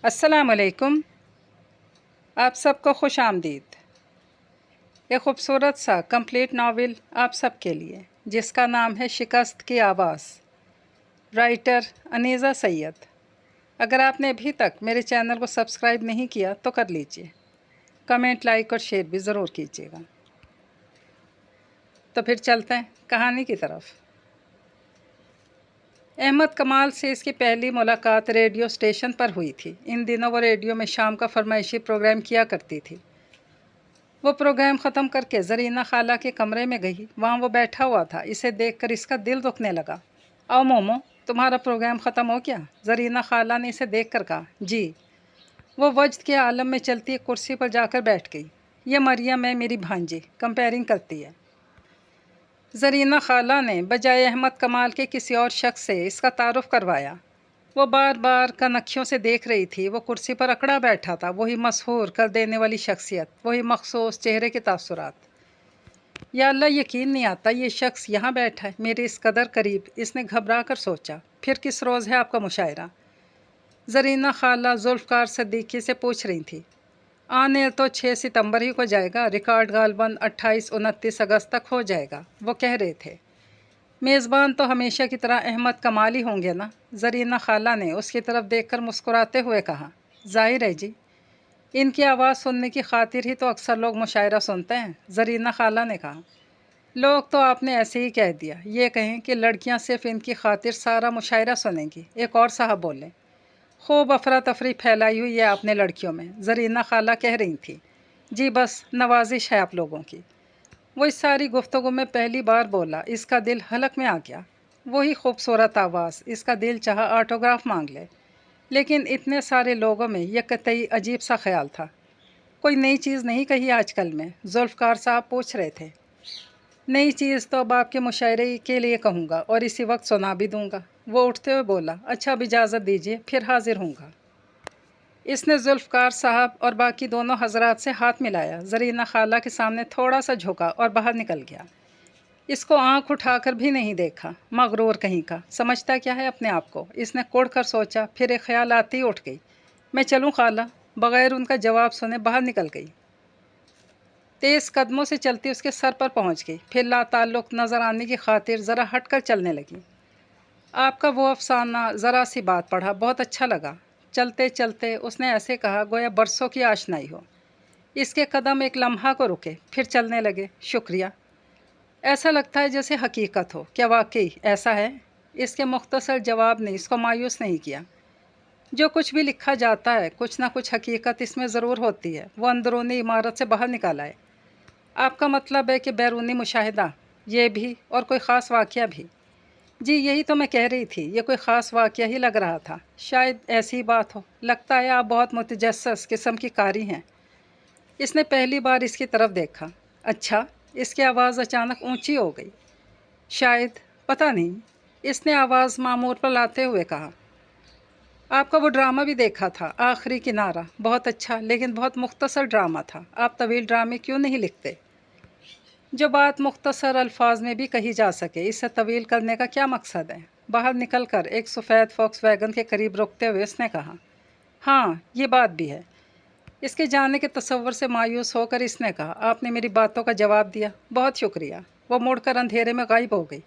السلام علیکم، آپ سب کو خوش آمدید۔ ایک خوبصورت سا کمپلیٹ ناول آپ سب کے لیے جس کا نام ہے شکست کی آواز، رائٹر انیزہ سید۔ اگر آپ نے ابھی تک میرے چینل کو سبسکرائب نہیں کیا تو کر لیجئے، کمنٹ، لائک اور شیئر بھی ضرور کیجیے گا۔ تو پھر چلتے ہیں کہانی کی طرف۔ احمد کمال سے اس کی پہلی ملاقات ریڈیو اسٹیشن پر ہوئی تھی۔ ان دنوں وہ ریڈیو میں شام کا فرمائشی پروگرام کیا کرتی تھی۔ وہ پروگرام ختم کر کے زرینہ خالہ کے کمرے میں گئی۔ وہاں وہ بیٹھا ہوا تھا۔ اسے دیکھ کر اس کا دل دکھنے لگا۔ آؤ مومو، تمہارا پروگرام ختم ہو گیا؟ زرینہ خالہ نے اسے دیکھ کر کہا۔ جی۔ وہ وجد کے عالم میں چلتی ایک کرسی پر جا کر بیٹھ گئی۔ یہ مریم ہے، میری بھانجی، کمپیئرنگ کرتی ہے۔ زرینہ خالہ نے بجائے احمد کمال کے کسی اور شخص سے اس کا تعارف کروایا۔ وہ بار بار کنکھیوں سے دیکھ رہی تھی۔ وہ کرسی پر اکڑا بیٹھا تھا، وہی مسحور کر دینے والی شخصیت، وہی مخصوص چہرے کے تاثرات۔ یا اللہ، یقین نہیں آتا یہ شخص یہاں بیٹھا ہے، میرے اس قدر قریب۔ اس نے گھبرا کر سوچا۔ پھر کس روز ہے آپ کا مشاعرہ؟ زرینہ خالہ ذوالفقار صدیقی سے پوچھ رہی تھی۔ آنے تو 6 ستمبر ہی کو جائے گا، ریکارڈ غالباً 28-29 اگست تک ہو جائے گا، وہ کہہ رہے تھے۔ میزبان تو ہمیشہ کی طرح احمد کمال ہی ہوں گے نا؟ زرینہ خالہ نے اس کی طرف دیکھ کر مسکراتے ہوئے کہا۔ ظاہر ہے جی، ان کی آواز سننے کی خاطر ہی تو اکثر لوگ مشاعرہ سنتے ہیں، زرینہ خالہ نے کہا۔ لوگ تو آپ نے ایسے ہی کہہ دیا، یہ کہیں کہ لڑکیاں صرف ان کی خاطر سارا مشاعرہ سنیں گی، ایک اور صاحب بولے۔ خوب افراتفری پھیلائی ہوئی ہے آپ نے لڑکیوں میں، زرینہ خالہ کہہ رہی تھی۔ جی بس نوازش ہے آپ لوگوں کی۔ وہ اس ساری گفتگو میں پہلی بار بولا، اس کا دل حلق میں آ گیا۔ وہی خوبصورت آواز، اس کا دل چاہا آٹوگراف مانگ لے۔ لیکن اتنے سارے لوگوں میں یہ قطعی عجیب سا خیال تھا۔ کوئی نئی چیز نہیں کہی آج کل میں؟ ذوالفقار صاحب پوچھ رہے تھے۔ نئی چیز تو اب آپ کے مشاعرے کے لیے کہوں گا اور اسی وقت سنا بھی دوں گا۔ وہ اٹھتے ہوئے بولا۔ اچھا اب اجازت دیجیے، پھر حاضر ہوں گا۔ اس نے ذوالفقار صاحب اور باقی دونوں حضرات سے ہاتھ ملایا، زرینہ خالہ کے سامنے تھوڑا سا جھکا اور باہر نکل گیا۔ اس کو آنکھ اٹھا کر بھی نہیں دیکھا، مغرور کہیں کا، سمجھتا کیا ہے اپنے آپ کو؟ اس نے کڑ کر سوچا، پھر ایک خیال آتے ہی اٹھ گئی۔ میں چلوں خالہ؟ بغیر ان کا جواب سنے باہر نکل گئی۔ تیز قدموں سے چلتی اس کے سر پر پہنچ گئی، پھر لا تعلق نظر آنے کی خاطر ذرا ہٹ کر چلنے لگی۔ آپ کا وہ افسانہ، ذرا سی بات پڑھا، بہت اچھا لگا۔ چلتے چلتے اس نے ایسے کہا گویا برسوں کی آشنائی ہو۔ اس کے قدم ایک لمحہ کو رکے، پھر چلنے لگے۔ شکریہ۔ ایسا لگتا ہے جیسے حقیقت ہو۔ کیا واقعی ایسا ہے؟ اس کے مختصر جواب نے اس کو مایوس نہیں کیا۔ جو کچھ بھی لکھا جاتا ہے کچھ نہ کچھ حقیقت اس میں ضرور ہوتی ہے۔ وہ اندرونی عمارت سے باہر نکال آئے۔ آپ کا مطلب ہے کہ بیرونی مشاہدہ؟ یہ بھی، اور کوئی خاص واقعہ بھی؟ جی یہی تو میں کہہ رہی تھی، یہ کوئی خاص واقعہ ہی لگ رہا تھا۔ شاید ایسی ہی بات ہو۔ لگتا ہے آپ بہت متجسس قسم کی قاری ہیں۔ اس نے پہلی بار اس کی طرف دیکھا۔ اچھا؟ اس کی آواز اچانک اونچی ہو گئی۔ شاید، پتہ نہیں، اس نے آواز معمور پر لاتے ہوئے کہا۔ آپ کا وہ ڈرامہ بھی دیکھا تھا، آخری کنارہ، بہت اچھا، لیکن بہت مختصر ڈرامہ تھا۔ آپ طویل ڈرامے کیوں نہیں لکھتے؟ جو بات مختصر الفاظ میں بھی کہی جا سکے، اسے طویل کرنے کا کیا مقصد ہے؟ باہر نکل کر ایک سفید فوکس ویگن کے قریب رکتے ہوئے اس نے کہا۔ ہاں، یہ بات بھی ہے۔ اس کے جانے کے تصور سے مایوس ہو کر اس نے کہا۔ آپ نے میری باتوں کا جواب دیا، بہت شکریہ۔ وہ مڑ کر اندھیرے میں غائب ہو گئی۔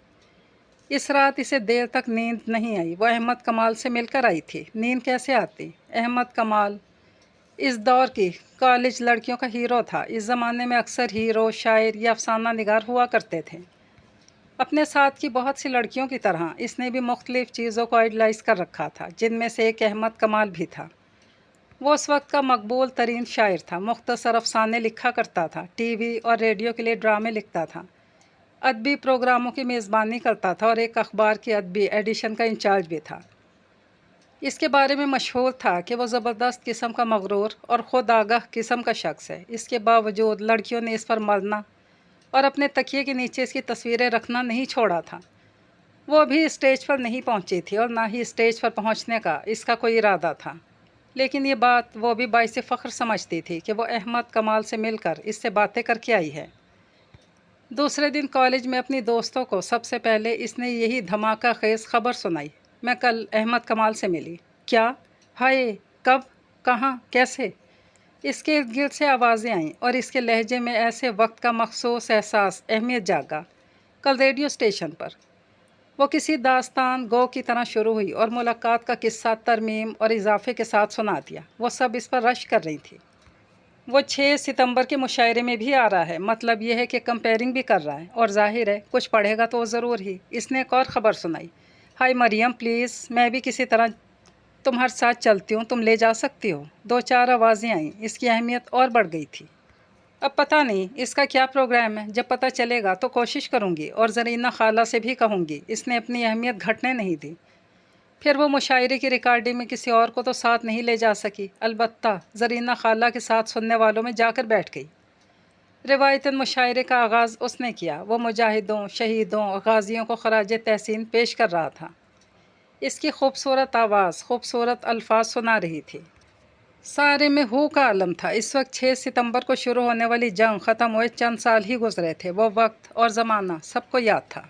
اس رات اسے دیر تک نیند نہیں آئی۔ وہ احمد کمال سے مل کر آئی تھی، نیند کیسے آتی؟ احمد کمال اس دور کی کالج لڑکیوں کا ہیرو تھا۔ اس زمانے میں اکثر ہیرو، شاعر یا افسانہ نگار ہوا کرتے تھے۔ اپنے ساتھ کی بہت سی لڑکیوں کی طرح اس نے بھی مختلف چیزوں کو آئیڈلائز کر رکھا تھا، جن میں سے ایک احمد کمال بھی تھا۔ وہ اس وقت کا مقبول ترین شاعر تھا، مختصر افسانے لکھا کرتا تھا، ٹی وی اور ریڈیو کے لیے ڈرامے لکھتا تھا، ادبی پروگراموں کی میزبانی کرتا تھا اور ایک اخبار کی ادبی ایڈیشن کا انچارج بھی تھا۔ اس کے بارے میں مشہور تھا کہ وہ زبردست قسم کا مغرور اور خود آگاہ قسم کا شخص ہے۔ اس کے باوجود لڑکیوں نے اس پر مرنا اور اپنے تکیے کے نیچے اس کی تصویریں رکھنا نہیں چھوڑا تھا۔ وہ ابھی اسٹیج پر نہیں پہنچی تھی اور نہ ہی اسٹیج پر پہنچنے کا اس کا کوئی ارادہ تھا، لیکن یہ بات وہ بھی باعث فخر سمجھتی تھی کہ وہ احمد کمال سے مل کر اس سے باتیں کر کے آئی ہے۔ دوسرے دن کالج میں اپنی دوستوں کو سب سے پہلے اس نے یہی دھماکہ خیز خبر سنائی۔ میں کل احمد کمال سے ملی۔ کیا؟ ہائے، کب؟ کہاں؟ کیسے؟ اس کے ارد گرد سے آوازیں آئیں اور اس کے لہجے میں ایسے وقت کا مخصوص احساس اہمیت جاگا۔ کل ریڈیو اسٹیشن پر وہ کسی داستان گو کی طرح شروع ہوئی اور ملاقات کا قصہ ترمیم اور اضافے کے ساتھ سنا دیا۔ وہ سب اس پر رش کر رہی تھی۔ وہ 6 ستمبر کے مشاعرے میں بھی آ رہا ہے، مطلب یہ ہے کہ کمپیئرنگ بھی کر رہا ہے، اور ظاہر ہے کچھ پڑھے گا تو وہ ضرور ہی۔ اس نے ایک اور خبر سنائی، ہائی مریم پلیز، میں بھی کسی طرح تمہارے ساتھ چلتی ہوں، تم لے جا سکتی ہو۔ 2-4 آوازیں آئیں، اس کی اہمیت اور بڑھ گئی تھی۔ اب پتہ نہیں اس کا کیا پروگرام ہے، جب پتہ چلے گا تو کوشش کروں گی اور زرینہ خالہ سے بھی کہوں گی۔ اس نے اپنی اہمیت گھٹنے نہیں دی۔ پھر وہ مشاعرے کی ریکارڈنگ میں کسی اور کو تو ساتھ نہیں لے جا سکی، البتہ زرینہ خالہ کے ساتھ سننے والوں میں جا کر بیٹھ گئی۔ روایتاً مشاعرے کا آغاز اس نے کیا، وہ مجاہدوں، شہیدوں، غازیوں کو خراج تحسین پیش کر رہا تھا۔ اس کی خوبصورت آواز خوبصورت الفاظ سنا رہی تھی۔ سارے میں ہو کا عالم تھا۔ اس وقت 6 ستمبر کو شروع ہونے والی جنگ ختم ہوئے چند سال ہی گزرے تھے۔ وہ وقت اور زمانہ سب کو یاد تھا۔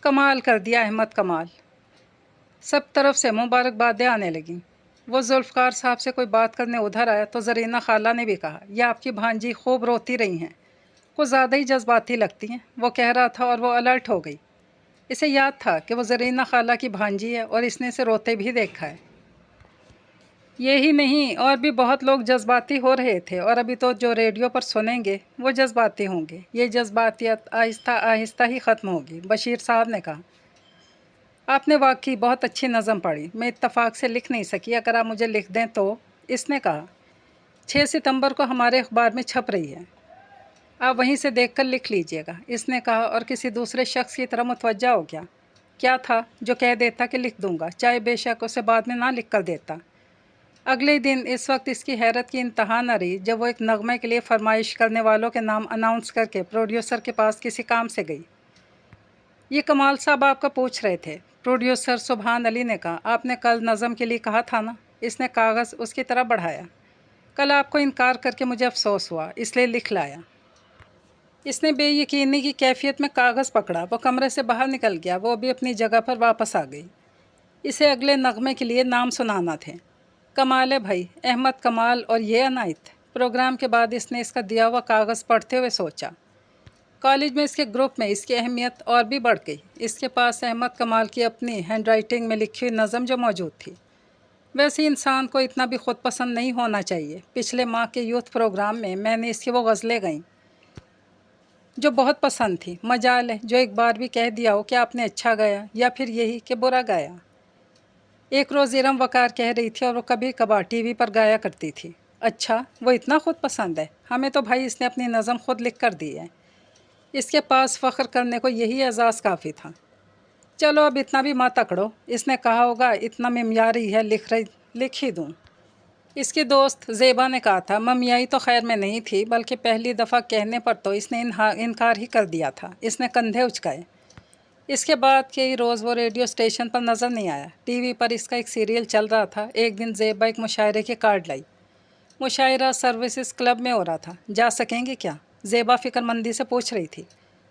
کمال کر دیا احمد، کمال۔ سب طرف سے مبارکبادیں آنے لگیں۔ وہ ذوالفقار صاحب سے کوئی بات کرنے ادھر آیا تو زرینہ خالہ نے بھی کہا، یہ آپ کی بھانجی خوب روتی رہی ہیں، کچھ زیادہ ہی جذباتی لگتی ہیں۔ وہ کہہ رہا تھا اور وہ الرٹ ہو گئی۔ اسے یاد تھا کہ وہ زرینہ خالہ کی بھانجی ہے اور اس نے اسے روتے بھی دیکھا ہے۔ یہی نہیں، اور بھی بہت لوگ جذباتی ہو رہے تھے، اور ابھی تو جو ریڈیو پر سنیں گے وہ جذباتی ہوں گے۔ یہ جذباتیت آہستہ آہستہ ہی ختم ہوگی۔ بشیر صاحب نے کہا، آپ نے واقعی بہت اچھی نظم پڑھی، میں اتفاق سے لکھ نہیں سکی، اگر آپ مجھے لکھ دیں تو۔ اس نے کہا، 6 ستمبر کو ہمارے اخبار میں چھپ رہی ہے، آپ وہیں سے دیکھ کر لکھ لیجئے گا۔ اس نے کہا اور کسی دوسرے شخص کی طرح متوجہ ہو گیا۔ کیا تھا جو کہہ دیتا کہ لکھ دوں گا، چاہے بے شک اسے بعد میں نہ لکھ کر دیتا۔ اگلے دن اس وقت اس کی حیرت کی انتہا نہ رہی جب وہ ایک نغمے کے لیے فرمائش کرنے والوں کے نام اناؤنس کر کے پروڈیوسر کے پاس کسی کام سے گئی۔ یہ کمال صاحب آپ کا پوچھ رہے تھے۔ پروڈیوسر سبحان علی نے کہا، آپ نے کل نظم کے لیے کہا تھا نا؟ اس نے کاغذ اس کی طرف بڑھایا۔ کل آپ کو انکار کر کے مجھے افسوس ہوا، اس لیے لکھ لایا۔ اس نے بے یقینی کی کیفیت میں کاغذ پکڑا، وہ کمرے سے باہر نکل گیا۔ وہ بھی اپنی جگہ پر واپس آ گئی۔ اسے اگلے نغمے کے لیے نام سنانا تھے۔ کمال ہے بھائی، احمد کمال اور یہ عنایت۔ پروگرام کے بعد اس نے اس کا دیا ہوا کاغذ پڑھتے ہوئے سوچا، کالج میں اس کے گروپ میں اس کی اہمیت اور بھی بڑھ گئی۔ اس کے پاس احمد کمال کی اپنی ہینڈ رائٹنگ میں لکھی ہوئی نظم جو موجود تھی۔ ویسے انسان کو اتنا بھی خود پسند نہیں ہونا چاہیے۔ پچھلے ماہ کے یوتھ پروگرام میں میں نے اس کی وہ غزلیں گئیں جو بہت پسند تھی۔ مجال ہے جو ایک بار بھی کہہ دیا ہو کہ آپ نے اچھا گایا، یا پھر یہی کہ برا گایا۔ ایک روز ارم وقار کہہ رہی تھی اور وہ کبھی کبھار ٹی وی پر گایا کرتی تھی۔ اچھا، وہ اتنا خود پسند ہے؟ ہمیں تو بھائی اس نے اپنی نظم خود لکھ کر دی ہے۔ اس کے پاس فخر کرنے کو یہی اعزاز کافی تھا۔ چلو اب اتنا بھی مت اکڑو، اس نے کہا ہوگا اتنا ممیاری ہے، لکھ ہی دوں۔ اس کی دوست زیبا نے کہا تھا، ممیائی تو خیر میں نہیں تھی، بلکہ پہلی دفعہ کہنے پر تو اس نے انکار ہی کر دیا تھا۔ اس نے کندھے اچکائے۔ اس کے بعد کئی روز وہ ریڈیو اسٹیشن پر نظر نہیں آیا۔ ٹی وی پر اس کا ایک سیریل چل رہا تھا۔ ایک دن زیبا ایک مشاعرے کے کارڈ لائی۔ مشاعرہ سروسز کلب میں ہو رہا تھا، جا سکیں گے کیا؟ زیبا فکر مندی سے پوچھ رہی تھی۔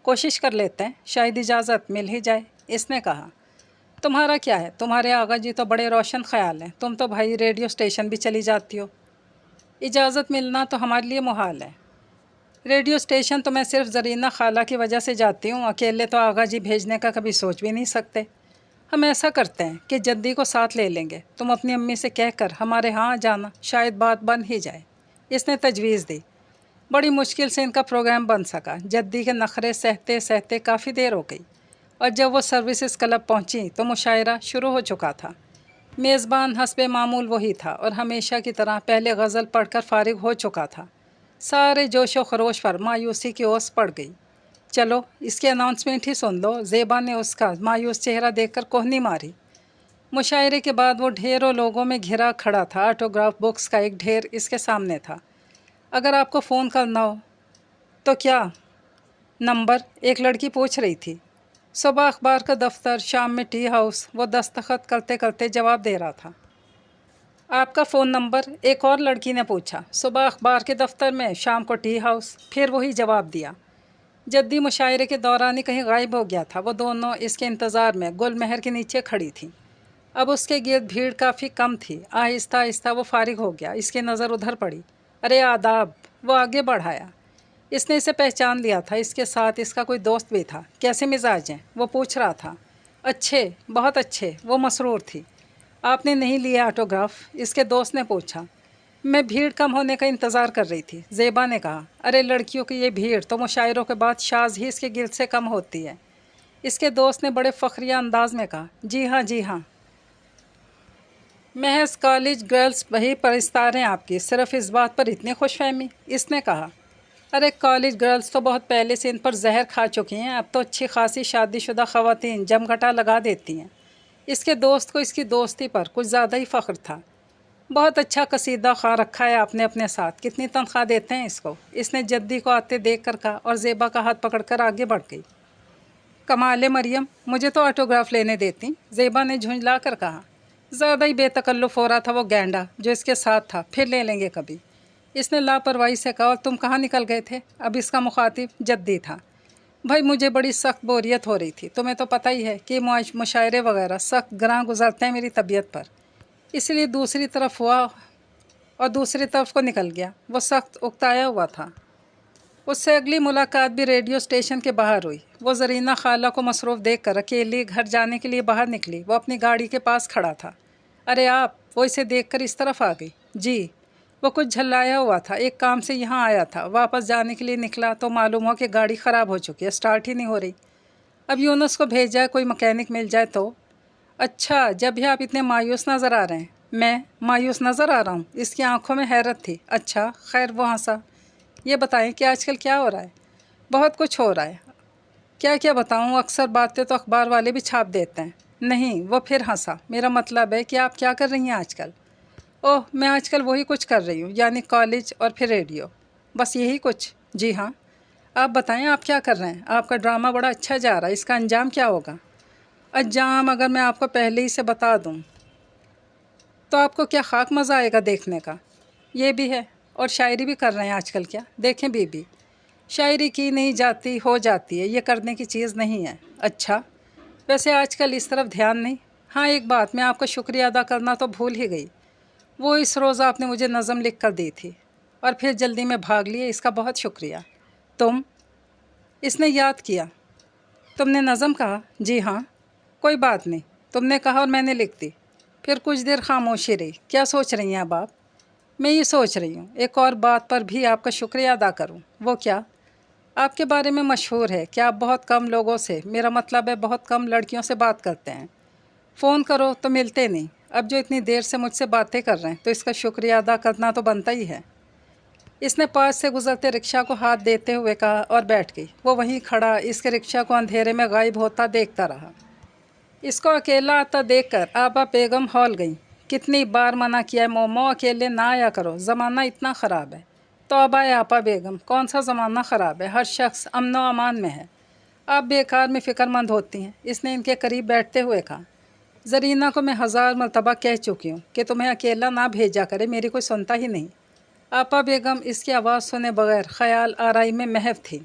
کوشش کر لیتے ہیں، شاید اجازت مل ہی جائے۔ اس نے کہا، تمہارا کیا ہے، تمہارے آغا جی تو بڑے روشن خیال ہیں، تم تو بھائی ریڈیو اسٹیشن بھی چلی جاتی ہو۔ اجازت ملنا تو ہمارے لیے محال ہے۔ ریڈیو اسٹیشن تو میں صرف زرینہ خالہ کی وجہ سے جاتی ہوں، اکیلے تو آغا جی بھیجنے کا کبھی سوچ بھی نہیں سکتے۔ ہم ایسا کرتے ہیں کہ جدی کو ساتھ لے لیں گے، تم اپنی امی سے کہہ کر ہمارے ہاں جانا، شاید بات بن ہی جائے۔ اس نے تجویز دی۔ بڑی مشکل سے ان کا پروگرام بن سکا۔ جدی کے نخرے سہتے سہتے کافی دیر ہو گئی، اور جب وہ سروسز کلب پہنچی تو مشاعرہ شروع ہو چکا تھا۔ میزبان حسب معمول وہی تھا اور ہمیشہ کی طرح پہلے غزل پڑھ کر فارغ ہو چکا تھا۔ سارے جوش و خروش پر مایوسی کی اوس پڑ گئی۔ چلو اس کی اناؤنسمنٹ ہی سن لو، زیبا نے اس کا مایوس چہرہ دیکھ کر کوہنی ماری۔ مشاعرے کے بعد وہ ڈھیروں لوگوں میں گھرا کھڑا تھا۔ آٹوگراف بکس کا ایک ڈھیر اس کے سامنے تھا۔ اگر آپ کو فون کرنا ہو تو کیا نمبر؟ ایک لڑکی پوچھ رہی تھی۔ صبح اخبار کا دفتر، شام میں ٹی ہاؤس، وہ دستخط کرتے کرتے جواب دے رہا تھا۔ آپ کا فون نمبر؟ ایک اور لڑکی نے پوچھا۔ صبح اخبار کے دفتر میں، شام کو ٹی ہاؤس، پھر وہی جواب دیا۔ جدی مشاعرے کے دوران ہی کہیں غائب ہو گیا تھا۔ وہ دونوں اس کے انتظار میں گل مہر کے نیچے کھڑی تھیں۔ اب اس کے گرد بھیڑ کافی کم تھی۔ آہستہ آہستہ وہ فارغ ہو گیا۔ اس کی نظر ادھر پڑی۔ ارے آداب! وہ آگے بڑھایا۔ اس نے اسے پہچان لیا تھا۔ اس کے ساتھ اس کا کوئی دوست بھی تھا۔ کیسے مزاج ہیں؟ وہ پوچھ رہا تھا۔ اچھے، بہت اچھے، وہ مسرور تھی۔ آپ نے نہیں لیا آٹوگراف؟ اس کے دوست نے پوچھا۔ میں بھیڑ کم ہونے کا انتظار کر رہی تھی، زیبا نے کہا۔ ارے لڑکیوں کی یہ بھیڑ تو مشاعروں کے بعد شاز ہی اس کے گرد سے کم ہوتی ہے۔ اس کے دوست نے بڑے فخریہ انداز میں کہا۔ جی ہاں جی ہاں، محض کالج گرلز وہی پرستار ہیں آپ کی، صرف اس بات پر اتنی خوش فہمی؟ اس نے کہا۔ ارے کالج گرلز تو بہت پہلے سے ان پر زہر کھا چکی ہیں، اب تو اچھی خاصی شادی شدہ خواتین جمگھٹا لگا دیتی ہیں۔ اس کے دوست کو اس کی دوستی پر کچھ زیادہ ہی فخر تھا۔ بہت اچھا قصیدہ خواں رکھا ہے آپ نے اپنے ساتھ، کتنی تنخواہ دیتے ہیں اس کو؟ اس نے جدی کو آتے دیکھ کر کہا اور زیبا کا ہاتھ پکڑ کر آگے بڑھ گئی۔ کمال ہے مریم، مجھے تو آٹوگراف لینے دیتی، زیبا نے جھنجلا کر کہا۔ زیادہ ہی بے تکلف ہو رہا تھا وہ گینڈا جو اس کے ساتھ تھا، پھر لے لیں گے کبھی۔ اس نے لاپرواہی سے کہا۔ اور تم کہاں نکل گئے تھے؟ اب اس کا مخاطب جدی تھا۔ بھائی مجھے بڑی سخت بوریت ہو رہی تھی، تمہیں تو پتہ ہی ہے کہ مشاعرے وغیرہ سخت گراں گزرتے ہیں میری طبیعت پر، اس لیے دوسری طرف ہوا اور دوسری طرف کو نکل گیا۔ وہ سخت اکتایا ہوا تھا۔ اس سے اگلی ملاقات بھی ریڈیو اسٹیشن کے باہر ہوئی۔ وہ زرینہ خالہ کو مصروف دیکھ کر اکیلی گھر جانے کے لیے باہر نکلی۔ وہ اپنی گاڑی کے پاس کھڑا تھا۔ ارے آپ! وہ اسے دیکھ کر اس طرف آ گئی۔ جی۔ وہ کچھ جھلایا ہوا تھا، ایک کام سے یہاں آیا تھا، واپس جانے کے لیے نکلا تو معلوم ہو کہ گاڑی خراب ہو چکی ہے، سٹارٹ ہی نہیں ہو رہی۔ اب یونس کو بھیج جائے، کوئی مکینک مل جائے تو۔ اچھا، جب بھی آپ اتنے مایوس نظر آ رہے ہیں۔ میں مایوس نظر آ رہا ہوں؟ اس کی آنکھوں میں حیرت تھی۔ اچھا خیر، وہ ہنسا۔ یہ بتائیں کہ آج کل کیا ہو رہا ہے؟ بہت کچھ ہو رہا ہے۔ کیا بتاؤں، اکثر باتیں تو اخبار والے بھی چھاپ دیتے ہیں۔ نہیں، وہ پھر ہنسا۔ میرا مطلب ہے کہ آپ کیا کر رہی ہیں آج کل؟ اوہ، میں آج کل وہی کچھ کر رہی ہوں، یعنی کالج اور پھر ریڈیو، بس یہی کچھ۔ جی ہاں۔ آپ بتائیں آپ کیا کر رہے ہیں؟ آپ کا ڈرامہ بڑا اچھا جا رہا ہے، اس کا انجام کیا ہوگا؟ انجام اگر میں آپ کو پہلے ہی سے بتا دوں تو آپ کو کیا خاک مزہ آئے گا دیکھنے کا؟ یہ بھی ہے، اور شاعری بھی کر رہے ہیں آج کل کیا؟ دیکھیں بی بی، شاعری کی نہیں جاتی ہو جاتی ہے، یہ کرنے کی چیز نہیں ہے۔ اچھا، ویسے آج کل اس طرف دھیان نہیں۔ ہاں ایک بات میں آپ کا شکریہ ادا کرنا تو بھول ہی گئی، وہ اس روز آپ نے مجھے نظم لکھ کر دی تھی اور پھر جلدی میں بھاگ لیے، اس کا بہت شکریہ۔ تم؟ اس نے یاد کیا۔ تم نے نظم کہا؟ جی ہاں۔ کوئی بات نہیں، تم نے کہا اور میں نے لکھ دی۔ پھر کچھ دیر خاموشی رہی۔ کیا سوچ رہی ہیں اب آپ؟ میں یہ سوچ رہی ہوں ایک اور بات پر بھی آپ کا شکریہ ادا کروں۔ وہ کیا؟ آپ کے بارے میں مشہور ہے کہ آپ بہت کم لوگوں سے، میرا مطلب ہے بہت کم لڑکیوں سے بات کرتے ہیں۔ فون کرو تو ملتے نہیں۔ اب جو اتنی دیر سے مجھ سے باتیں کر رہے ہیں تو اس کا شکریہ ادا کرنا تو بنتا ہی ہے۔ اس نے پاس سے گزرتے رکشہ کو ہاتھ دیتے ہوئے کہا اور بیٹھ گئی۔ وہ وہیں کھڑا اس کے رکشہ کو اندھیرے میں غائب ہوتا دیکھتا رہا۔ اس کو اکیلا آتا دیکھ کر آپا بیگم ہول گئیں۔ کتنی بار منع کیا ہے مومو، اکیلے نہ آیا کرو، زمانہ اتنا خراب ہے۔ توبہ ہے آپا بیگم، کون سا زمانہ خراب ہے، ہر شخص امن و امان میں ہے، آپ بیکار میں فکر مند ہوتی ہیں۔ اس نے ان کے قریب بیٹھتے ہوئے کہا۔ زرینہ کو میں 1000 مرتبہ کہہ چکی ہوں کہ تمہیں اکیلا نہ بھیجا کرے، میری کوئی سنتا ہی نہیں۔ آپا بیگم اس کی آواز سنے بغیر خیال آرائی میں محو تھی۔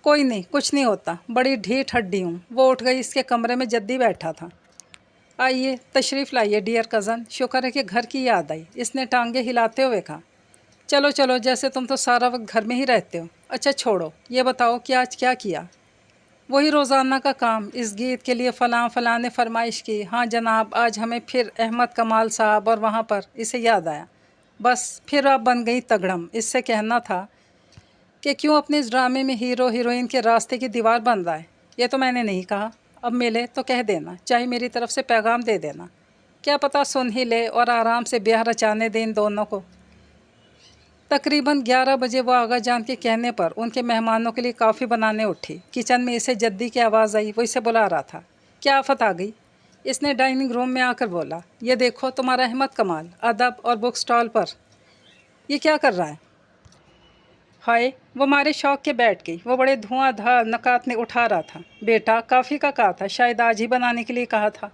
کوئی نہیں، کچھ نہیں ہوتا، بڑی ڈھیٹ ہڈی ہوں۔ وہ اٹھ گئی۔ اس کے کمرے میں جدی بیٹھا تھا۔ آئیے تشریف لائیے ڈیئر کزن، شکر ہے کہ گھر کی یاد آئی، اس نے ٹانگیں ہلاتے ہوئے کہا۔ چلو چلو، جیسے تم تو سارا وقت گھر میں ہی رہتے ہو۔ اچھا چھوڑو، یہ بتاؤ کہ آج کیا کیا؟ وہی روزانہ کا کام، اس گیت کے لیے فلاں نے فرمائش کی، ہاں جناب آج ہمیں پھر احمد کمال صاحب، اور وہاں پر اسے یاد آیا۔ بس پھر آپ بن گئی تگڑم۔ اس سے کہنا تھا کہ کیوں اپنے اس ڈرامے میں ہیرو ہیروئن کے راستے کی دیوار بن رہا ہے۔ یہ تو میں نے نہیں کہا، اب ملے تو کہہ دینا، چاہے میری طرف سے پیغام دے دینا، کیا پتہ سن ہی لے اور آرام سے بیاہ رچانے دیں ان دونوں کو۔ تقریباً 11 بجے وہ آغا جان کے کہنے پر ان کے مہمانوں کے لیے کافی بنانے اٹھی۔ کچن میں اسے جدی کی آواز آئی، وہ اسے بلا رہا تھا۔ کیا آفت آ گئی؟ اس نے ڈائننگ روم میں آ کر بولا۔ یہ دیکھو تمہارا احمد کمال ادب اور بک سٹال پر یہ کیا کر رہا ہے؟ ہائے! وہ مارے شوق کے بیٹھ گئی۔ وہ بڑے دھواں دھار نکات نے اٹھا رہا تھا۔ بیٹا کافی کا کہا تھا، شاید آج ہی بنانے کے لیے کہا تھا۔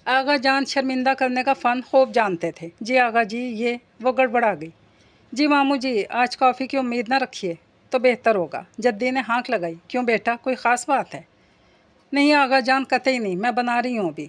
آغا جان شرمندہ کرنے کا فن خوب جانتے تھے۔ جی آغا جی، یہ وہ گڑبڑا گئی۔ جی ماموں جی، آج کافی کی امید نہ رکھیے تو بہتر ہوگا۔ جدی نے ہانک لگائی۔ کیوں بیٹا، کوئی خاص بات ہے؟ نہیں آغا جان، قطعی نہیں، میں بنا رہی ہوں ابھی۔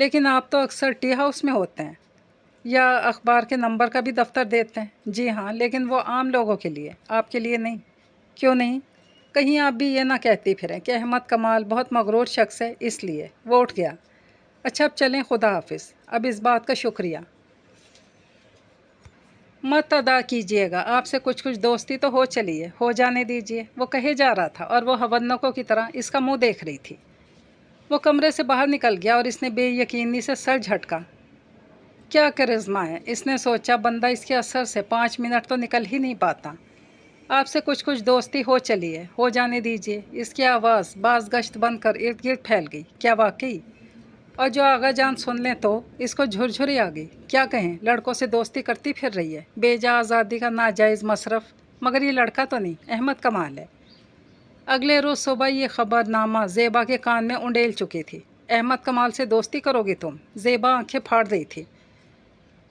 لیکن آپ تو اکثر ٹی ہاؤس میں ہوتے ہیں یا اخبار کے نمبر کا بھی دفتر دیتے ہیں۔ جی ہاں، لیکن وہ عام لوگوں کے لیے، آپ کے لیے نہیں۔ کیوں نہیں؟ کہیں آپ بھی یہ نہ کہتی پھریں کہ احمد کمال بہت مغرور شخص ہے اس لیے وہ اٹھ گیا۔ اچھا اب چلیں، خدا حافظ۔ اب اس بات کا شکریہ مت ادا کیجیے گا، آپ سے کچھ دوستی تو ہو چلی ہے، ہو جانے دیجیے، وہ کہے جا رہا تھا اور وہ حونکوں کی طرح اس کا منہ دیکھ رہی تھی۔ وہ کمرے سے باہر نکل گیا اور اس نے بے یقینی سے سر جھٹکا۔ کیا کرزما ہے، اس نے سوچا، بندہ اس کے اثر سے 5 منٹ تو نکل ہی نہیں پاتا۔ آپ سے کچھ دوستی ہو چلی ہے، ہو جانے دیجیے۔ اس کی آواز باز گشت بن کر ارد گرد پھیل گئی۔ کیا واقعی؟ اور جو آغا جان سن لیں تو اس کو جھرجھری آ گئی۔ کیا کہیں، لڑکوں سے دوستی کرتی پھر رہی ہے، بے جا آزادی کا ناجائز مصرف، مگر یہ لڑکا تو نہیں، احمد کمال ہے۔ اگلے روز صبح یہ خبر نامہ زیبا کے کان میں انڈیل چکی تھی۔ احمد کمال سے دوستی کرو گی تم؟ زیبا آنکھیں پھاڑ رہی تھی۔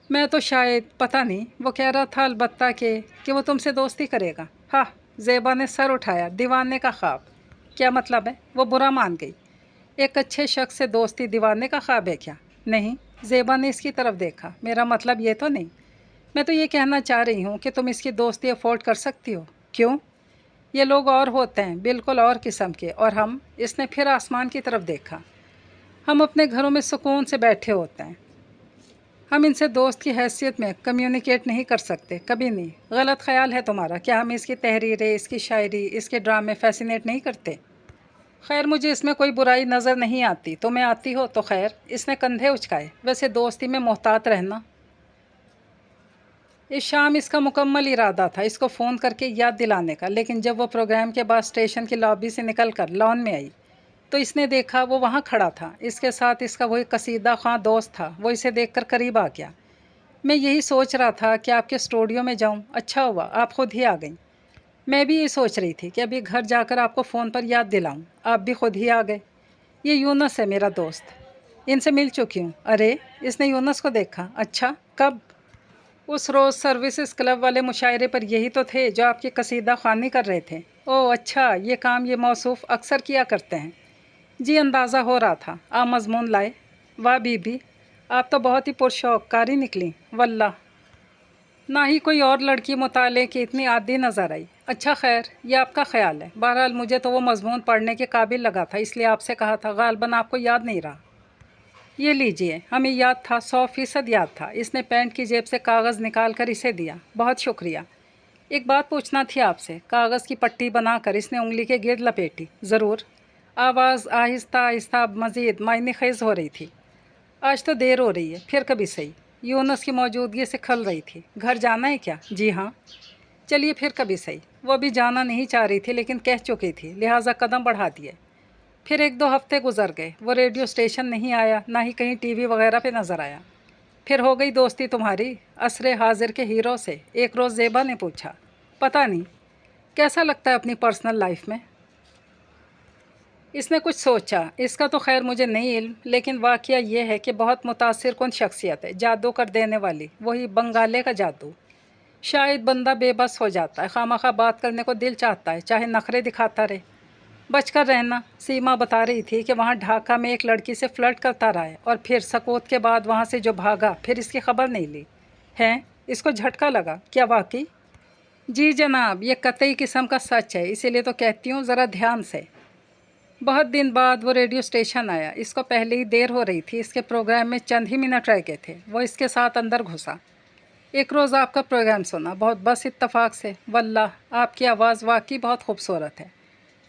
میں تو شاید، پتہ نہیں، وہ کہہ رہا تھا البتہ کہ وہ تم سے دوستی کرے گا۔ ہاں، زیبا نے سر اٹھایا۔ دیوانے کا خواب؟ کیا مطلب ہے؟ وہ برا مان گئی۔ ایک اچھے شخص سے دوستی دیوانے کا خواب ہے کیا؟ نہیں، زیبا نے اس کی طرف دیکھا، میرا مطلب یہ تو نہیں۔ میں تو یہ کہنا چاہ رہی ہوں کہ تم اس کی دوستی افورڈ کر سکتی ہو۔ کیوں؟ یہ لوگ اور ہوتے ہیں، بالکل اور قسم کے، اور ہم، اس نے پھر آسمان کی طرف دیکھا، ہم اپنے گھروں میں سکون سے بیٹھے ہوتے ہیں، ہم ان سے دوست کی حیثیت میں کمیونیکیٹ نہیں کر سکتے، کبھی نہیں۔ غلط خیال ہے تمہارا۔ کیا ہم اس کی تحریریں، اس کی شاعری، اس کے ڈرامے فیسینیٹ نہیں کرتے؟ خیر، مجھے اس میں کوئی برائی نظر نہیں آتی، تمہیں آتی ہو تو خیر۔ اس نے کندھے اچکائے۔ ویسے دوستی میں محتاط رہنا۔ اس شام اس کا مکمل ارادہ تھا اس کو فون کر کے یاد دلانے کا، لیکن جب وہ پروگرام کے بعد اسٹیشن کی لابی سے نکل کر لان میں آئی تو اس نے دیکھا وہ وہاں کھڑا تھا، اس کے ساتھ اس کا وہی قصیدہ خواں دوست تھا۔ وہ اسے دیکھ کر قریب آ گیا۔ میں یہی سوچ رہا تھا کہ آپ کے اسٹوڈیو میں جاؤں، اچھا ہوا آپ خود ہی آ گئیں۔ میں بھی یہ سوچ رہی تھی کہ ابھی گھر جا کر آپ کو فون پر یاد دلاؤں، آپ بھی خود ہی آ گئے۔ یہ یونس ہے میرا دوست، ان سے مل چکی ہوں۔ ارے، اس نے یونس کو دیکھا۔ اچھا، کب؟ اس روز سروسز کلب والے مشاعرے پر یہی تو تھے جو آپ کی قصیدہ خوانی کر رہے تھے۔ اوہ اچھا، یہ کام یہ موصوف اکثر کیا کرتے ہیں۔ جی اندازہ ہو رہا تھا۔ آپ مضمون لائے؟ واہ بی بی، آپ تو بہت ہی پرشوق کاری نکلی واللہ۔ نہ ہی کوئی اور لڑکی مطالعے کی اتنی عادی نظر آئی۔ اچھا خیر، یہ آپ کا خیال ہے، بہرحال مجھے تو وہ مضمون پڑھنے کے قابل لگا تھا، اس لیے آپ سے کہا تھا، غالباً آپ کو یاد نہیں رہا۔ یہ لیجئے، ہمیں یاد تھا، 100% یاد تھا۔ اس نے پینٹ کی جیب سے کاغذ نکال کر اسے دیا۔ بہت شکریہ۔ ایک بات پوچھنا تھی آپ سے۔ کاغذ کی پٹی بنا کر اس نے انگلی کے گرد لپیٹی۔ ضرور۔ آواز آہستہ آہستہ مزید معنی خیز ہو رہی تھی۔ آج تو دیر ہو رہی ہے، پھر کبھی صحیح۔ یونس کی موجودگی سے کھل رہی تھی۔ گھر جانا ہے کیا؟ جی ہاں۔ چلیے پھر کبھی صحیح۔ وہ بھی جانا نہیں چاہ رہی تھی لیکن کہہ چکی تھی، لہٰذا قدم بڑھا دیے۔ پھر 1-2 ہفتے گزر گئے، وہ ریڈیو اسٹیشن نہیں آیا، نہ ہی کہیں ٹی وی وغیرہ پہ نظر آیا۔ پھر ہو گئی دوستی تمہاری عصر حاضر کے ہیرو سے؟ ایک روز زیبا نے پوچھا۔ پتہ نہیں، کیسا لگتا ہے اپنی پرسنل لائف میں؟ اس نے کچھ سوچا۔ اس کا تو خیر مجھے نہیں علم، لیکن واقعہ یہ ہے کہ بہت متاثر کن شخصیت ہے، جادو کر دینے والی، وہی بنگالے کا جادو۔ شاید بندہ بے بس ہو جاتا ہے، خواہ بات کرنے کو دل چاہتا ہے، چاہے نخرے دکھاتا رہے۔ بچ کر رہنا۔ سیما بتا رہی تھی کہ وہاں ڈھاکہ میں ایک لڑکی سے فلرٹ کرتا رہا ہے اور پھر سکوت کے بعد وہاں سے جو بھاگا، پھر اس کی خبر نہیں لی ہے۔ اس کو جھٹکا لگا۔ کیا واقعی؟ جی جناب، یہ قطعی قسم کا سچ ہے، اسی لیے تو کہتی ہوں ذرا دھیان سے۔ بہت دن بعد وہ ریڈیو اسٹیشن آیا۔ اس کو پہلے ہی دیر ہو رہی تھی، اس کے پروگرام میں چند ہی منٹ رہ گئے تھے۔ وہ اس کے ساتھ اندر گھسا۔ ایک روز آپ کا پروگرام سنا، بہت بس اتفاق سے، واللہ آپ کی آواز واقعی بہت خوبصورت ہے،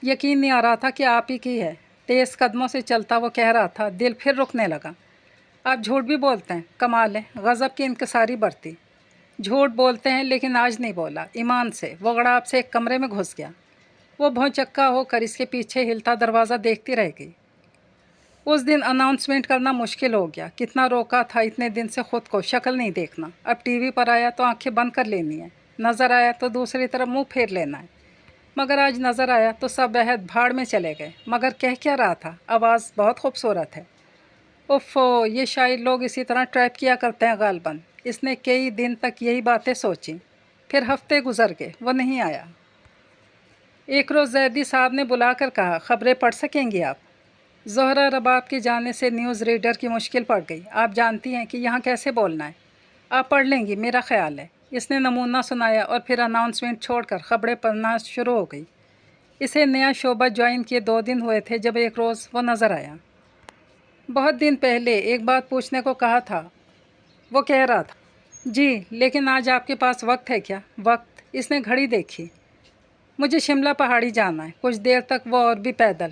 یقین نہیں آ رہا تھا کہ آپ ہی کی ہے۔ تیز قدموں سے چلتا وہ کہہ رہا تھا، دل پھر رکنے لگا۔ آپ جھوٹ بھی بولتے ہیں، کمال ہے۔ غضب کی انکساری برتی۔ جھوٹ بولتے ہیں لیکن آج نہیں بولا، ایمان سے۔ وہ غڑاب سے ایک کمرے میں گھس گیا۔ وہ بھونچکا ہو کر اس کے پیچھے ہلتا دروازہ دیکھتی رہ گئی۔ اس دن اناؤنسمنٹ کرنا مشکل ہو گیا، کتنا روکا تھا اتنے دن سے خود کو، شکل نہیں دیکھنا۔ اب ٹی وی پر آیا تو آنکھیں بند کر لینی ہے، نظر آیا تو دوسری طرف منہ پھیر لینا ہے۔ مگر آج نظر آیا تو سب عہد بھاڑ میں چلے گئے۔ مگر کہہ کیا رہا تھا؟ آواز بہت خوبصورت ہے۔ اوفو، یہ شاعر لوگ اسی طرح ٹریپ کیا کرتے ہیں غالباً۔ اس نے کئی دن تک یہی باتیں سوچیں، پھر ہفتے گزر گئے، وہ نہیں آیا۔ ایک روز زیدی صاحب نے بلا کر کہا، خبریں پڑھ سکیں گی آپ؟ زہرا رباب کے جانے سے نیوز ریڈر کی مشکل پڑ گئی۔ آپ جانتی ہیں کہ یہاں کیسے بولنا ہے۔ آپ پڑھ لیں گی میرا خیال ہے۔ اس نے نمونہ سنایا اور پھر اناؤنسمنٹ چھوڑ کر خبریں پڑھنا شروع ہو گئی۔ اسے نیا شعبہ جوائن کیے 2 دن ہوئے تھے جب ایک روز وہ نظر آیا۔ بہت دن پہلے ایک بات پوچھنے کو کہا تھا، وہ کہہ رہا تھا۔ جی، لیکن آج آپ کے پاس وقت ہے کیا؟ وقت؟ اس نے گھڑی دیکھی۔ مجھے شملہ پہاڑی جانا ہے، کچھ دیر تک وہ اور بھی پیدل۔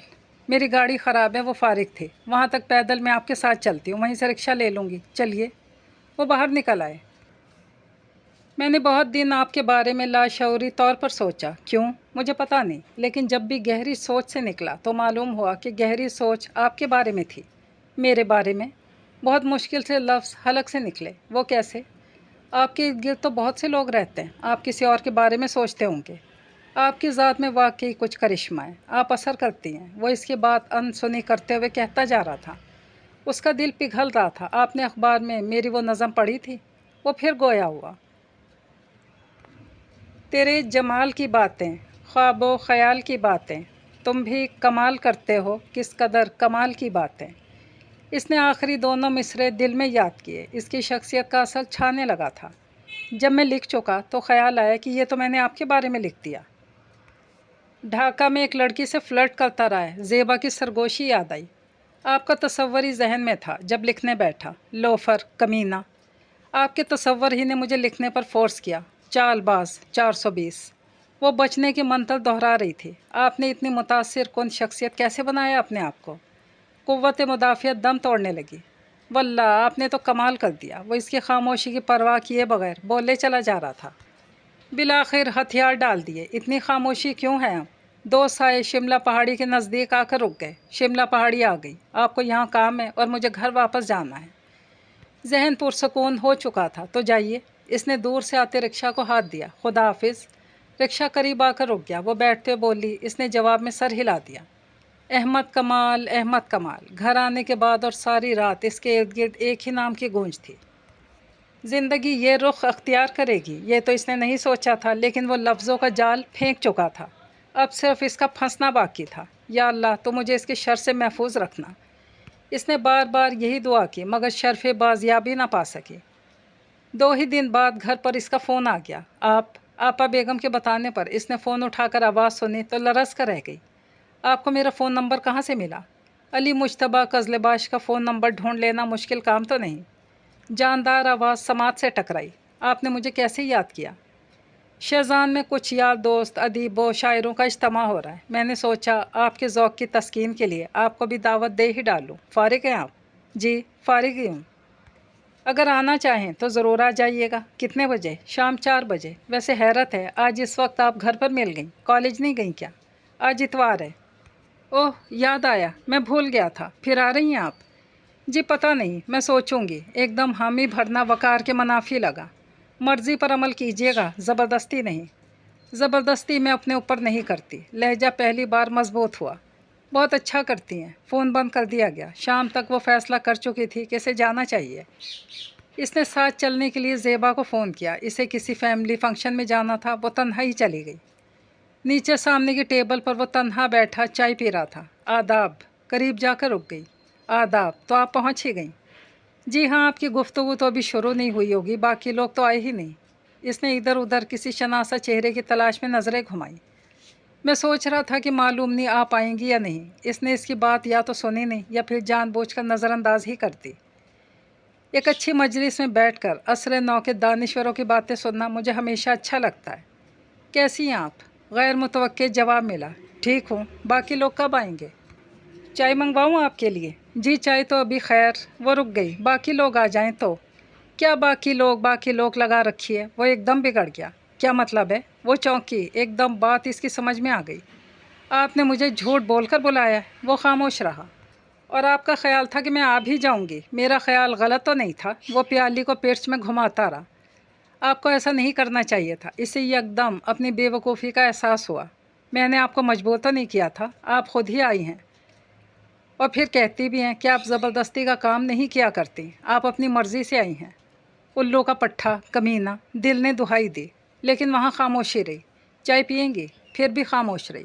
میری گاڑی خراب ہے، وہ فارغ تھے۔ وہاں تک پیدل میں آپ کے ساتھ چلتی ہوں، وہیں سے رکشہ لے لوں گی۔ چلیے۔ وہ باہر نکل آئے۔ میں نے بہت دن آپ کے بارے میں لاشعوری طور پر سوچا۔ کیوں؟ مجھے پتہ نہیں، لیکن جب بھی گہری سوچ سے نکلا تو معلوم ہوا کہ گہری سوچ آپ کے بارے میں تھی۔ میرے بارے میں؟ بہت مشکل سے لفظ حلق سے نکلے۔ وہ کیسے؟ آپ کے ارد گرد تو بہت سے لوگ رہتے ہیں، آپ کسی اور کے بارے میں سوچتے ہوں گے۔ آپ کی ذات میں واقعی کچھ کرشمہ ہے، آپ اثر کرتی ہیں۔ وہ اس کی بات انسنی کرتے ہوئے کہتا جا رہا تھا۔ اس کا دل پگھل رہا تھا۔ آپ نے اخبار میں میری وہ نظم پڑھی تھی؟ وہ پھر گویا ہوا۔ تیرے جمال کی باتیں، خواب و خیال کی باتیں، تم بھی کمال کرتے ہو، کس قدر کمال کی باتیں۔ اس نے آخری دونوں مصرے دل میں یاد کیے۔ اس کی شخصیت کا اثر چھانے لگا تھا۔ جب میں لکھ چکا تو خیال آیا کہ یہ تو میں نے آپ کے بارے میں لکھ دیا۔ ڈھاکہ میں ایک لڑکی سے فلرٹ کرتا رہا ہے۔ زیبا کی سرگوشی یاد آئی۔ آپ کا تصور ہی ذہن میں تھا جب لکھنے بیٹھا۔ لوفر، کمینہ۔ آپ کے تصور ہی نے مجھے لکھنے پر فورس کیا۔ چال باز، 420۔ وہ بچنے کی منتر دہرا رہی تھی۔ آپ نے اتنی متاثر کن شخصیت کیسے بنایا اپنے آپ کو؟ قوت مدافعت دم توڑنے لگی۔ واللہ آپ نے تو کمال کر دیا۔ وہ اس کی خاموشی کی پرواہ کیے بغیر بولے چلا جا رہا تھا۔ بالآخر ہتھیار ڈال دیے۔ اتنی خاموشی کیوں ہے اب؟ 2 سائے شملہ پہاڑی کے نزدیک آ کر رک گئے۔ شملہ پہاڑی آ گئی۔ آپ کو یہاں کام ہے اور مجھے گھر واپس جانا ہے۔ ذہن پرسکون ہو چکا تھا۔ تو جائیے۔ اس نے دور سے آتے رکشہ کو ہاتھ دیا۔ خدا حافظ۔ رکشہ قریب آ کر رک گیا۔ وہ بیٹھتے بولی۔ اس نے جواب میں سر ہلا دیا۔ احمد کمال، احمد کمال۔ گھر آنے کے بعد اور ساری رات اس کے ارد گرد ایک ہی نام کی گونج تھی۔ زندگی یہ رخ اختیار کرے گی، یہ تو اس نے نہیں سوچا تھا، لیکن وہ لفظوں کا جال پھینک چکا تھا۔ اب صرف اس کا پھنسنا باقی تھا۔ یا اللہ، تو مجھے اس کے شر سے محفوظ رکھنا۔ اس نے بار بار یہی دعا کی مگر شرف بازیابی نہ پا سکی۔ 2 ہی دن بعد گھر پر اس کا فون آ گیا۔ آپا بیگم کے بتانے پر اس نے فون اٹھا کر آواز سنی تو لرز کر رہ گئی۔ آپ کو میرا فون نمبر کہاں سے ملا؟ علی مجتبیٰ قزلباش کا فون نمبر ڈھونڈ لینا مشکل کام تو نہیں؟ جاندار آواز سماعت سے ٹکرائی۔ آپ نے مجھے کیسے یاد کیا؟ شہزان میں کچھ یار دوست، ادیب و شاعروں کا اجتماع ہو رہا ہے۔ میں نے سوچا آپ کے ذوق کی تسکین کے لیے آپ کو بھی دعوت دے ہی ڈالوں۔ فارغ ہیں آپ؟ جی، فارغ ہی ہوں۔ اگر آنا چاہیں تو ضرور آ جائیے گا۔ کتنے بجے؟ شام 4 بجے۔ ویسے حیرت ہے، آج اس وقت آپ گھر پر مل گئیں، کالج نہیں گئیں کیا؟ آج اتوار ہے۔ اوہ، یاد آیا، میں بھول گیا تھا۔ پھر آ رہی ہیں آپ؟ جی پتہ نہیں، میں سوچوں گی۔ ایک دم حامی بھرنا وقار کے منافی لگا۔ مرضی پر عمل کیجیے گا، زبردستی نہیں۔ زبردستی میں اپنے اوپر نہیں کرتی۔ لہجہ پہلی بار مضبوط ہوا۔ بہت اچھا کرتی ہیں۔ فون بند کر دیا گیا۔ شام تک وہ فیصلہ کر چکی تھی کہ اسے جانا چاہیے۔ اس نے ساتھ چلنے کے لیے زیبا کو فون کیا۔ اسے کسی فیملی فنکشن میں جانا تھا، وہ تنہا ہی چلی گئی۔ نیچے سامنے کی ٹیبل پر وہ تنہا بیٹھا چائے پی رہا تھا۔ آداب۔ قریب جا کر رک گئی۔ آداب، تو آپ پہنچ ہی گئیں؟ جی ہاں، آپ کی گفتگو تو ابھی شروع نہیں ہوئی ہوگی، باقی لوگ تو آئے ہی نہیں۔ اس نے ادھر ادھر کسی شناسا چہرے کی تلاش میں نظریں گھمائیں۔ میں سوچ رہا تھا کہ معلوم نہیں آپ آئیں گی یا نہیں۔ اس نے اس کی بات یا تو سنی نہیں یا پھر جان بوجھ کر نظر انداز ہی کرتی۔ ایک اچھی مجلس میں بیٹھ کر عصر نو کے دانشوروں کی باتیں سننا مجھے ہمیشہ اچھا لگتا ہے۔ کیسی ہیں آپ؟ غیر متوقع جواب ملا۔ ٹھیک ہوں۔ باقی لوگ کب آئیں گے؟ چائے منگواؤں آپ کے لیے؟ جی چائے تو ابھی خیر۔ وہ رک گئی۔ باقی لوگ آ جائیں تو؟ کیا باقی لوگ لگا رکھی ہے؟ وہ ایک دم بگڑ گیا۔ کیا مطلب ہے؟ وہ چونکی۔ ایک دم بات اس کی سمجھ میں آ گئی۔ آپ نے مجھے جھوٹ بول کر بلایا ہے؟ وہ خاموش رہا۔ اور آپ کا خیال تھا کہ میں آ بھی جاؤں گی؟ میرا خیال غلط تو نہیں تھا؟ وہ پیالی کو پیرچ میں گھماتا رہا۔ آپ کو ایسا نہیں کرنا چاہیے تھا۔ اسے یکدم اپنی بے وقوفی کا احساس ہوا۔ میں نے آپ کو مجبور تو نہیں کیا تھا، آپ خود ہی آئی ہیں۔ اور پھر کہتی بھی ہیں کہ آپ زبردستی کا کام نہیں کیا کرتی، آپ اپنی مرضی سے آئی ہیں۔ الو کا پٹھا، کمینہ، دل نے دہائی دی، لیکن وہاں خاموشی رہی۔ چائے پئیں گی؟ پھر بھی خاموش رہی۔